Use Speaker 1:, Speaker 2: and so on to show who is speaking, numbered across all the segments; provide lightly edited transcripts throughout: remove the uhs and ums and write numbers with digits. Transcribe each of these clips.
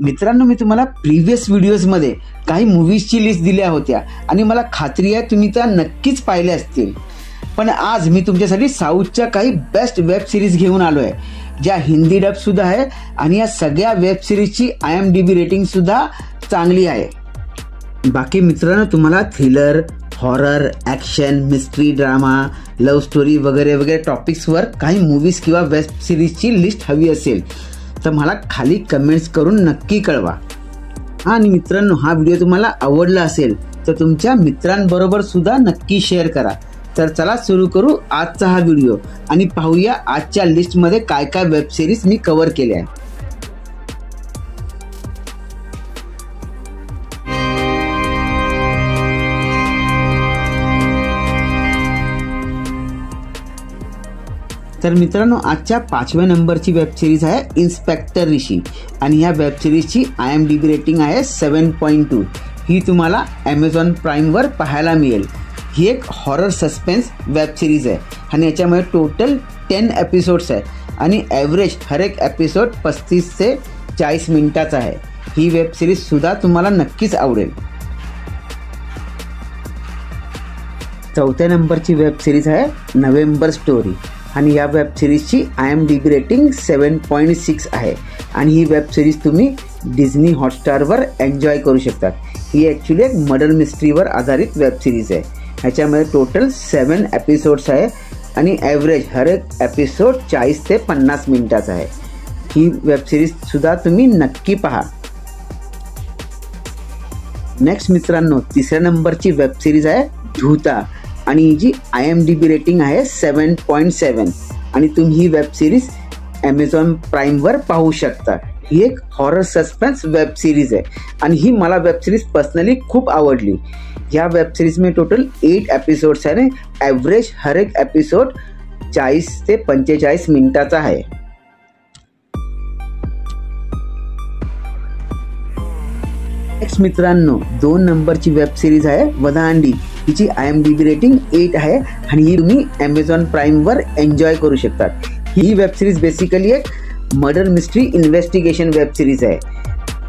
Speaker 1: मित्रांनो, मी तुम्हाला प्रिव्हियस व्हिडिओजमध्ये काही मूवीजची लिस्ट दिल्या होत्या आणि मला खात्री आहे तुम्ही त्या नक्कीच पाहिल्या असतील. पण आज मी तुमच्यासाठी साऊथच्या काही बेस्ट वेब सिरीज घेऊन आलो आहे, ज्या हिंदी डब सुद्धा आहे आणि या सगळ्या वेब सिरीजची IMDb रेटिंग सुद्धा चांगली आहे. बाकी मित्रांनो, तुम्हाला thriller, horror, action, mystery, drama, love story वगैरे वगैरे टॉपिक्सवर काही मूवीज किंवा वेब सिरीजची लिस्ट हवी असेल तर मला खाली कमेंट्स करून नक्की कळवा. आणि मित्रांनो, हा व्हिडिओ तुम्हाला आवडला असेल तर तुमच्या मित्रांबरोबर सुद्धा नक्की शेअर करा. तर चला सुरू करू आजचा हा व्हिडिओ आणि पाहूया आजच्या लिस्टमध्ये काय काय वेब सिरीज मी कव्हर केल्या आहे. तर मित्रांनो, आजच्या 5व्या नंबरची वेब सिरीज आहे इन्स्पेक्टर ऋषी आणि ह्या वेब सिरीजची IMDb रेटिंग आहे 7.2. ही तुम्हाला Amazon प्राईमवर पाहायला मिळेल. ही एक हॉरर सस्पेन्स वेब सिरीज आहे आणि याच्यामध्ये टोटल 10 एपिसोड्स आहे आणि ॲव्हरेज हर एक एपिसोड 35 ते 40 मिनिटाचा आहे. ही वेब सिरीज सुद्धा तुम्हाला नक्कीच आवडेल. 4थ्या नंबरची वेब सिरीज आहे नोव्हेंबर स्टोरी आणि या वेब सिरीजची IMDb रेटिंग 7.6 आहे आणि ही वेब सिरीज तुम्ही डिझनी हॉटस्टारवर एन्जॉय करू शकतात. ही ॲक्च्युली एक मर्डर मिस्ट्रीवर आधारित वेब सिरीज आहे. ह्याच्यामध्ये टोटल 7 एपिसोड्स आहे आणि ॲव्हरेज हर एक एपिसोड 40 ते 50 मिनिटाचा आहे. ही वेब सिरीज सुद्धा तुम्ही नक्की पहा. नेक्स्ट मित्रांनो, 3ऱ्या नंबरची वेब सिरीज आहे धूता आणि हिची IMDb रेटिंग आहे 7.7 आणि तुम्ही ही वेब सिरीज Amazon प्राईमवर पाहू शकता. ही एक हॉरर सस्पेन्स वेब सिरीज आहे आणि ही मला वेब सिरीज पर्सनली खूप आवडली. ह्या वेब सिरीजमध्ये टोटल 8 एपिसोड्स आहे आणि ॲव्हरेज हर एक एपिसोड 40 ते 45 मिनिटाचा आहे. नेक्स्ट मित्रांनो, 2 नंबरची वेब सिरीज आहे वधांडी. हिची IMDb रेटिंग 8 आहे आणि ही तुम्ही Amazon प्राईमवर एन्जॉय करू शकतात. ही वेब सिरीज बेसिकली एक murder mystery investigation web series आहे.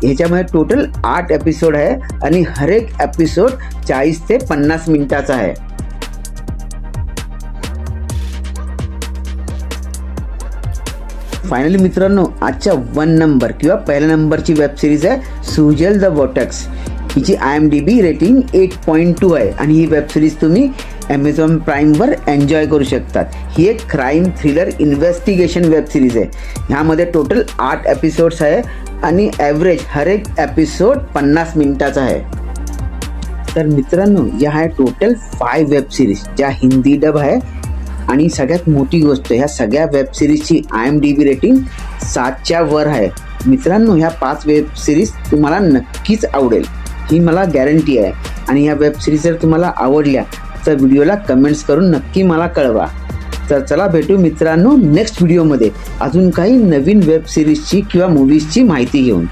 Speaker 1: ह्याच्यामध्ये टोटल 8 एपिसोड आहे आणि हर एक एपिसोड 40 ते 50 मिनिटाचा आहे. फायनली मित्रांनो, आजच्या 1 नंबर किंवा पहिल्या नंबरची वेब सिरीज आहे सुजल द वॉटक्स. हिची IMDb रेटिंग 8.2 आहे आणि ही वेब सिरीज तुम्ही Amazon प्राईमवर एन्जॉय करू शकतात. ही एक crime thriller investigation web series आहे. ह्यामध्ये टोटल 8 एपिसोड्स आहे आणि ॲव्हरेज हर एक एपिसोड 50 मिनिटाचा आहे. तर मित्रांनो, या आहे टोटल 5 वेब सिरीज ज्या हिंदी डब आहे आणि सगळ्यात मोठी गोष्ट, ह्या सगळ्या वेब सिरीजची IMDb रेटिंग 7च्या वर आहे. मित्रांनो, ह्या 5 वेब सिरीज तुम्हाला नक्कीच आवडेल, ही मला गॅरंटी आहे. आणि ह्या वेब सिरीज जर तुम्हाला आवडल्या तर व्हिडिओला कमेंट्स करून नक्की मला कळवा. तर चला भेटू मित्रांनो नेक्स्ट व्हिडिओमध्ये अजून काही नवीन वेब सिरीजची किंवा मूवीजची माहिती घेऊन.